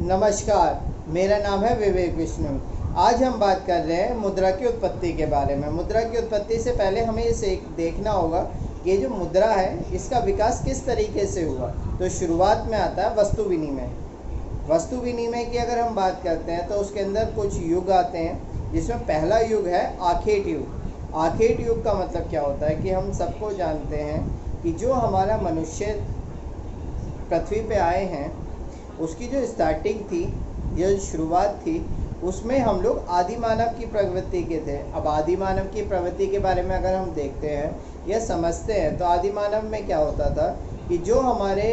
नमस्कार, मेरा नाम है विवेक विष्णु। आज हम बात कर रहे हैं मुद्रा की उत्पत्ति के बारे में। मुद्रा की उत्पत्ति से पहले हमें इसे देखना होगा कि ये जो मुद्रा है इसका विकास किस तरीके से हुआ। तो शुरुआत में आता है वस्तु विनिमय। वस्तु विनिमय की अगर हम बात करते हैं तो उसके अंदर कुछ युग आते हैं, जिसमें पहला युग है आखेट युग। आखेट युग का मतलब क्या होता है कि हम सबको जानते हैं कि जो हमारा मनुष्य पृथ्वी पे आए हैं उसकी जो स्टार्टिंग थी, जो शुरुआत थी, उसमें हम लोग आदि मानव की प्रवृत्ति के थे। अब आदि मानव की प्रवृत्ति के बारे में अगर हम देखते हैं या समझते हैं तो आदि मानव में क्या होता था कि जो हमारे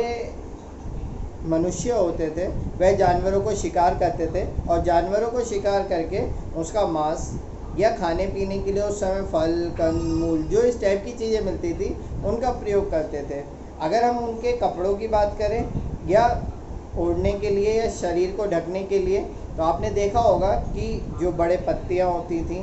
मनुष्य होते थे वह जानवरों को शिकार करते थे और जानवरों को शिकार करके उसका मांस या खाने पीने के लिए उस समय फल कंद मूल जो इस टाइप की चीज़ें मिलती थी उनका प्रयोग करते थे। अगर हम उनके कपड़ों की बात करें या ओढ़ने के लिए या शरीर को ढकने के लिए, तो आपने देखा होगा कि जो बड़े पत्तियां होती थीं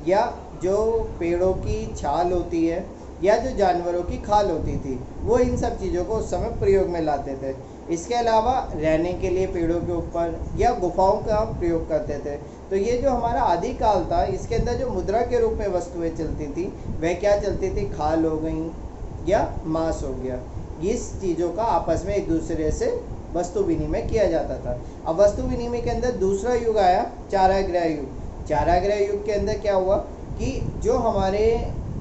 या जो पेड़ों की छाल होती है या जो जानवरों की खाल होती थी, वो इन सब चीज़ों को उस समय प्रयोग में लाते थे। इसके अलावा रहने के लिए पेड़ों के ऊपर या गुफाओं का प्रयोग करते थे। तो ये जो हमारा आदि काल था, इसके अंदर जो मुद्रा के रूप में वस्तुएं चलती थी वह क्या चलती थी, खाल हो गई या मांस हो गया। इस चीज़ों का आपस में एक दूसरे से वस्तु विनिमय किया जाता था। अब वस्तु विनिमय के अंदर दूसरा युग आया चाराग्रह युग। चाराग्रह युग के अंदर क्या हुआ कि जो हमारे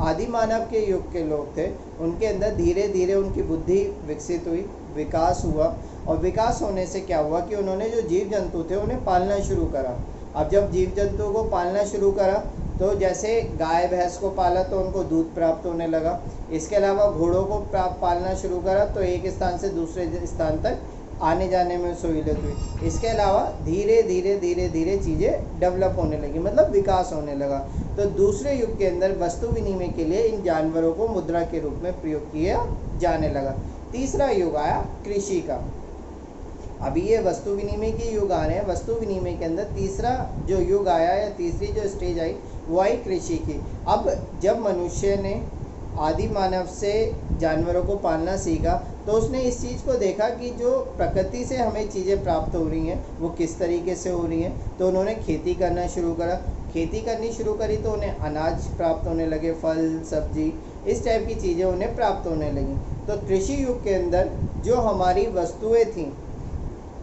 आदि मानव के युग के लोग थे उनके अंदर धीरे धीरे उनकी बुद्धि विकसित हुई, विकास हुआ। और विकास होने से क्या हुआ कि उन्होंने जो जीव जंतु थे उन्हें पालना शुरू करा। अब जब जीव जंतु को पालना शुरू करा तो जैसे गाय भैंस को पाला तो उनको दूध प्राप्त होने लगा। इसके अलावा घोड़ों को पालना शुरू करा तो एक स्थान से दूसरे स्थान तक आने जाने में सहूलियत हुई। इसके अलावा धीरे धीरे धीरे धीरे चीज़ें डेवलप होने लगी, मतलब विकास होने लगा। तो दूसरे युग के अंदर वस्तु विनिमय के लिए इन जानवरों को मुद्रा के रूप में प्रयोग किया जाने लगा। तीसरा युग आया कृषि का। अभी ये वस्तु विनिमय के युग आ रहे हैं, वस्तु विनिमय के अंदर तीसरा जो युग आया या तीसरी जो स्टेज आई वो आई कृषि की। अब जब मनुष्य ने आदि मानव से जानवरों को पालना सीखा तो उसने इस चीज़ को देखा कि जो प्रकृति से हमें चीज़ें प्राप्त हो रही हैं वो किस तरीके से हो रही हैं। तो उन्होंने खेती करना शुरू करा। खेती करनी शुरू करी तो उन्हें अनाज प्राप्त होने लगे, फल सब्जी इस टाइप की चीज़ें उन्हें प्राप्त होने लगी। तो कृषि युग के अंदर जो हमारी वस्तुएं थीं,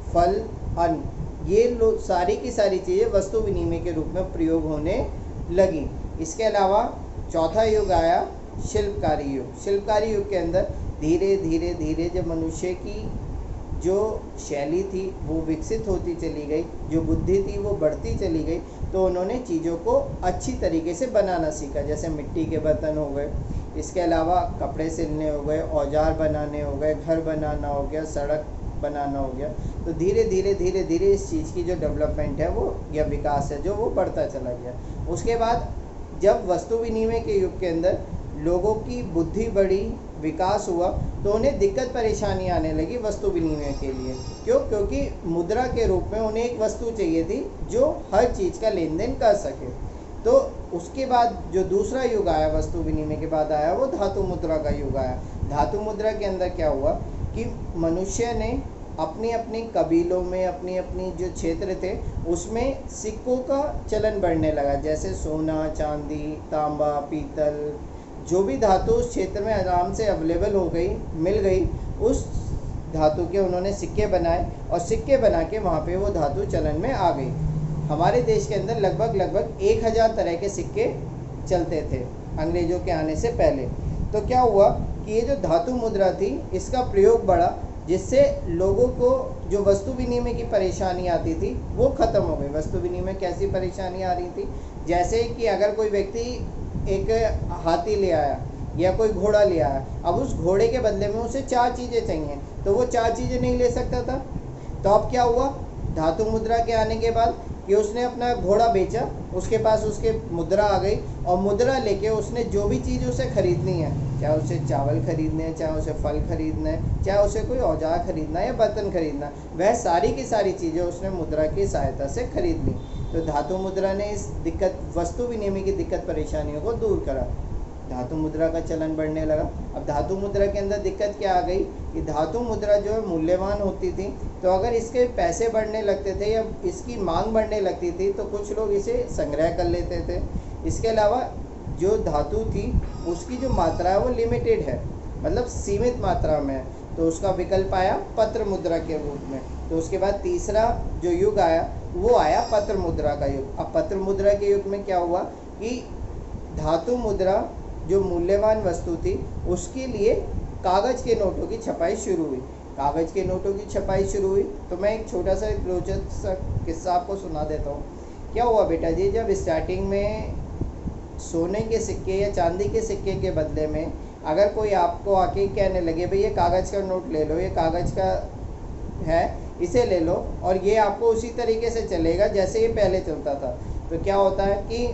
फल अन्न, ये सारी की सारी चीज़ें वस्तु विनिमय के रूप में प्रयोग होने लगी। इसके अलावा चौथा युग आया शिल्पकारी युग। शिल्पकारी युग के अंदर धीरे धीरे धीरे जब मनुष्य की जो शैली थी वो विकसित होती चली गई, जो बुद्धि थी वो बढ़ती चली गई, तो उन्होंने चीज़ों को अच्छी तरीके से बनाना सीखा। जैसे मिट्टी के बर्तन हो गए, इसके अलावा कपड़े सिलने हो गए, औजार बनाने हो गए, घर बनाना हो गया, सड़क बनाना हो गया। तो धीरे धीरे धीरे धीरे इस चीज़ की जो डेवलपमेंट है वो या विकास है जो वो बढ़ता चला गया। उसके बाद जब वस्तु विनिमय के युग के अंदर लोगों की बुद्धि बढ़ी, विकास हुआ, तो उन्हें दिक्कत परेशानी आने लगी वस्तु विनिमय के लिए। क्यों? क्योंकि मुद्रा के रूप में उन्हें एक वस्तु चाहिए थी जो हर चीज़ का लेन देन कर सके। तो उसके बाद जो दूसरा युग आया वस्तु विनिमय के बाद आया वो धातु मुद्रा का युग आया। धातु मुद्रा के अंदर क्या हुआ कि मनुष्य ने अपनी अपनी कबीलों में अपनी अपनी जो क्षेत्र थे उसमें सिक्कों का चलन बढ़ने लगा। जैसे सोना, चांदी, तांबा, पीतल, जो भी धातु उस क्षेत्र में आराम से अवेलेबल हो गई, मिल गई, उस धातु के उन्होंने सिक्के बनाए और सिक्के बना के वहाँ पे वो धातु चलन में आ गई। हमारे देश के अंदर लगभग 1000 तरह के सिक्के चलते थे अंग्रेज़ों के आने से पहले। तो क्या हुआ कि ये जो धातु मुद्रा थी इसका प्रयोग बढ़ा, जिससे लोगों को जो वस्तु विनिमय की परेशानी आती थी वो ख़त्म हो गई। वस्तु विनिमय कैसी परेशानी आ रही थी, जैसे कि अगर कोई व्यक्ति एक हाथी ले आया या कोई घोड़ा ले आया, अब उस घोड़े के बदले में उसे 4 चीज़ें चाहिए तो वो 4 चीज़ें नहीं ले सकता था। तो अब क्या हुआ, धातु मुद्रा के आने के बाद कि उसने अपना घोड़ा बेचा, उसके पास उसके मुद्रा आ गई और मुद्रा लेके उसने जो भी चीज़ उसे खरीदनी है, चाहे उसे चावल खरीदने हैं, चाहे उसे फल खरीदना है, चाहे उसे कोई औजार खरीदना है या बर्तन खरीदना, वह सारी की सारी चीज़ें उसने मुद्रा की सहायता से खरीद ली। तो धातु मुद्रा ने इस दिक्कत वस्तु विनिमय की दिक्कत परेशानियों को दूर करा। धातु मुद्रा का चलन बढ़ने लगा। अब धातु मुद्रा के अंदर दिक्कत क्या आ गई कि धातु मुद्रा जो है मूल्यवान होती थी, तो अगर इसके पैसे बढ़ने लगते थे या इसकी मांग बढ़ने लगती थी तो कुछ लोग इसे संग्रह कर लेते थे। इसके अलावा जो धातु थी उसकी जो मात्रा है वो लिमिटेड है, मतलब सीमित मात्रा में है, तो उसका विकल्प आया पत्र मुद्रा के रूप में। तो उसके बाद तीसरा जो युग आया वो आया पत्र मुद्रा का युग। अब पत्र मुद्रा के युग में क्या हुआ कि धातु मुद्रा जो मूल्यवान वस्तु थी उसके लिए कागज़ के नोटों की छपाई शुरू हुई। कागज़ के नोटों की छपाई शुरू हुई तो मैं एक छोटा सा रोचक सा किस्सा आपको सुना देता हूँ। क्या हुआ बेटा जी, जब स्टार्टिंग में सोने के सिक्के या चांदी के सिक्के के बदले में अगर कोई आपको आके कहने लगे भाई ये कागज़ का नोट ले लो, ये कागज़ का है, इसे ले लो और ये आपको उसी तरीके से चलेगा जैसे ये पहले चलता था, तो क्या होता है कि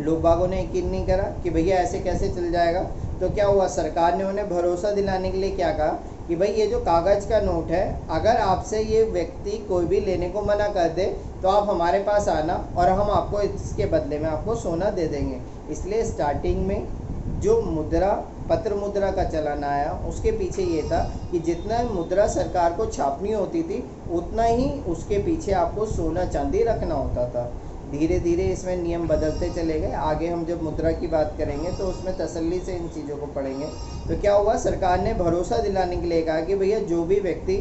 लोग बागों ने यकीन नहीं करा कि भैया ऐसे कैसे चल जाएगा। तो क्या हुआ, सरकार ने उन्हें भरोसा दिलाने के लिए क्या कहा कि भाई ये जो कागज़ का नोट है, अगर आपसे ये व्यक्ति कोई भी लेने को मना कर दे तो आप हमारे पास आना और हम आपको इसके बदले में आपको सोना दे देंगे। इसलिए स्टार्टिंग में जो मुद्रा पत्र मुद्रा का चलन आया उसके पीछे ये था कि जितना मुद्रा सरकार को छापनी होती थी उतना ही उसके पीछे आपको सोना चांदी रखना होता था। धीरे धीरे इसमें नियम बदलते चले गए। आगे हम जब मुद्रा की बात करेंगे तो उसमें तसल्ली से इन चीज़ों को पढ़ेंगे। तो क्या हुआ, सरकार ने भरोसा दिलाने के लिए कहा कि भैया जो भी व्यक्ति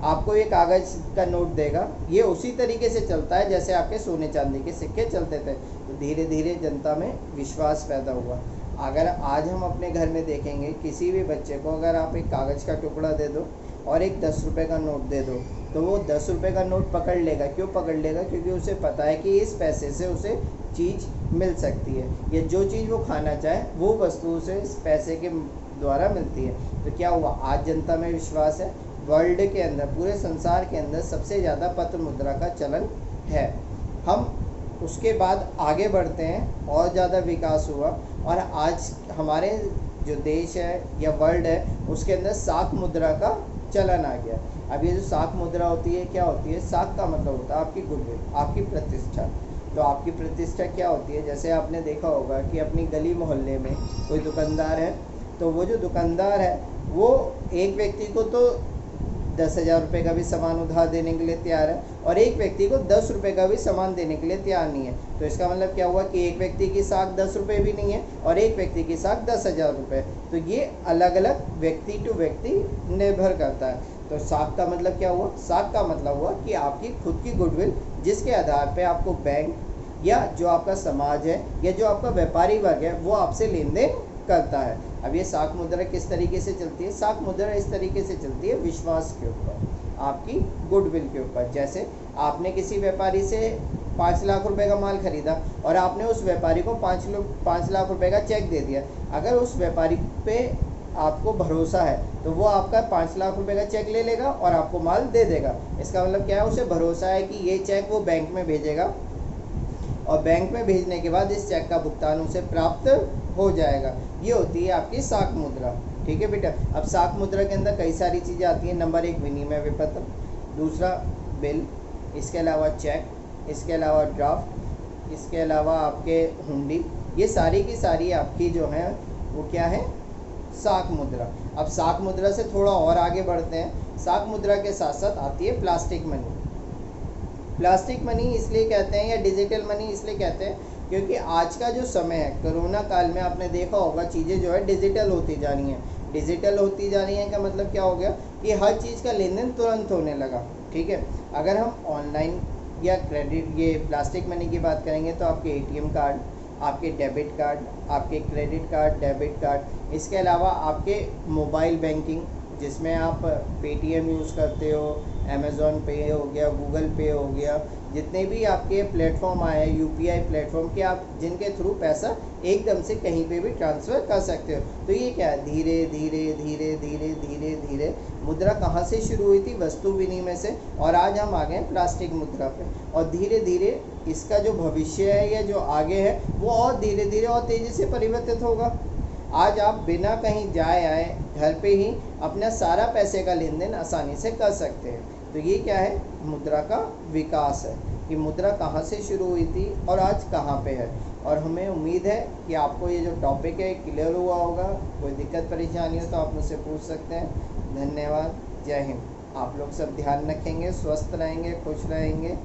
आपको ये कागज़ का नोट देगा ये उसी तरीके से चलता है जैसे आपके सोने चांदी के सिक्के चलते थे। तो धीरे धीरे जनता में विश्वास पैदा हुआ। अगर आज हम अपने घर में देखेंगे किसी भी बच्चे को अगर आप एक कागज़ का टुकड़ा दे दो और एक 10 रुपये का नोट दे दो तो वो 10 रुपये का नोट पकड़ लेगा। क्यों पकड़ लेगा? क्योंकि उसे पता है कि इस पैसे से उसे चीज़ मिल सकती है या जो चीज़ वो खाना चाहे वो वस्तु उसे इस पैसे के द्वारा मिलती है। तो क्या हुआ, आज जनता में विश्वास है। वर्ल्ड के अंदर, पूरे संसार के अंदर सबसे ज़्यादा पत्र मुद्रा का चलन है। हम उसके बाद आगे बढ़ते हैं, और ज़्यादा विकास हुआ और आज हमारे जो देश है या वर्ल्ड है उसके अंदर साख मुद्रा का चलन आ गया। अब ये जो साख मुद्रा होती है क्या होती है? साख का मतलब होता है आपकी गुडविल, आपकी प्रतिष्ठा। तो आपकी प्रतिष्ठा क्या होती है? जैसे आपने देखा होगा कि अपनी गली मोहल्ले में कोई दुकानदार है, तो वो जो दुकानदार है वो एक व्यक्ति को तो 10,000 रुपये का भी सामान उधार देने के लिए तैयार है और एक व्यक्ति को 10 रुपये का भी सामान देने के लिए तैयार नहीं है। तो इसका मतलब क्या हुआ कि एक व्यक्ति की साख 10 रुपये भी नहीं है और एक व्यक्ति की साख 10,000 रुपये। तो ये अलग अलग व्यक्ति टू व्यक्ति निर्भर करता है। तो साख का मतलब क्या हुआ? साख का मतलब हुआ कि आपकी खुद की गुडविल जिसके आधार पर आपको बैंक या जो आपका समाज है या जो आपका व्यापारी वर्ग है वो आपसे लेन देन करता है। अब ये साख मुद्रा किस तरीके से चलती है? साख मुद्रा इस तरीके से चलती है विश्वास के ऊपर, आपकी गुडविल के ऊपर। जैसे आपने किसी व्यापारी से 5 लाख रुपए का माल खरीदा और आपने उस व्यापारी को 5 लाख रुपए का चेक दे दिया। अगर उस व्यापारी पे आपको भरोसा है तो वो आपका 5 लाख रुपए का चेक ले लेगा और आपको माल दे देगा। इसका मतलब क्या है? उसे भरोसा है कि ये चेक वो बैंक में भेजेगा और बैंक में भेजने के बाद इस चेक का भुगतान उसे प्राप्त हो जाएगा। ये होती है आपकी साख मुद्रा। ठीक है बेटा। अब साख मुद्रा के अंदर कई सारी चीज़ें आती हैं। नंबर 1 विनिमय विपत्र, दूसरा बिल, इसके अलावा चेक, इसके अलावा ड्राफ्ट, इसके अलावा आपके हुंडी, ये सारी की सारी आपकी जो है वो क्या है? साख मुद्रा। अब साख मुद्रा से थोड़ा और आगे बढ़ते हैं। साख मुद्रा के साथ साथ आती है प्लास्टिक मनी। प्लास्टिक मनी इसलिए कहते हैं या डिजिटल मनी इसलिए कहते हैं क्योंकि आज का जो समय है, कोरोना काल में आपने देखा होगा चीज़ें जो है डिजिटल होती जा रही हैं। डिजिटल होती जा रही हैं का मतलब क्या हो गया कि हर चीज़ का लेन देन तुरंत होने लगा। ठीक है। अगर हम ऑनलाइन या क्रेडिट ये प्लास्टिक मनी की बात करेंगे तो आपके ATM कार्ड, आपके डेबिट कार्ड, आपके क्रेडिट कार्ड, डेबिट कार्ड, इसके अलावा आपके मोबाइल बैंकिंग जिसमें आप पेटीएम यूज़ करते हो, अमेज़ॉन पे हो गया, गूगल पे हो गया, जितने भी आपके प्लेटफॉर्म आए हैं UPI प्लेटफॉर्म के, आप जिनके थ्रू पैसा एकदम से कहीं पे भी ट्रांसफ़र कर सकते हो। तो ये क्या है? धीरे धीरे धीरे धीरे धीरे धीरे मुद्रा कहाँ से शुरू हुई थी? वस्तु विनिमय से, और आज हम आ गए प्लास्टिक मुद्रा पे। और धीरे धीरे इसका जो भविष्य है या जो आगे है वो और धीरे धीरे और तेज़ी से परिवर्तित होगा। आज आप बिना कहीं जाए आए घर पे ही अपना सारा पैसे का लेन देन आसानी से कर सकते हैं। तो ये क्या है, मुद्रा का विकास है कि मुद्रा कहाँ से शुरू हुई थी और आज कहाँ पे है। और हमें उम्मीद है कि आपको ये जो टॉपिक है क्लियर हुआ होगा। कोई दिक्कत परेशानी हो तो आप मुझसे पूछ सकते हैं। धन्यवाद। जय हिंद। आप लोग सब ध्यान रखेंगे, स्वस्थ रहेंगे, खुश रहेंगे।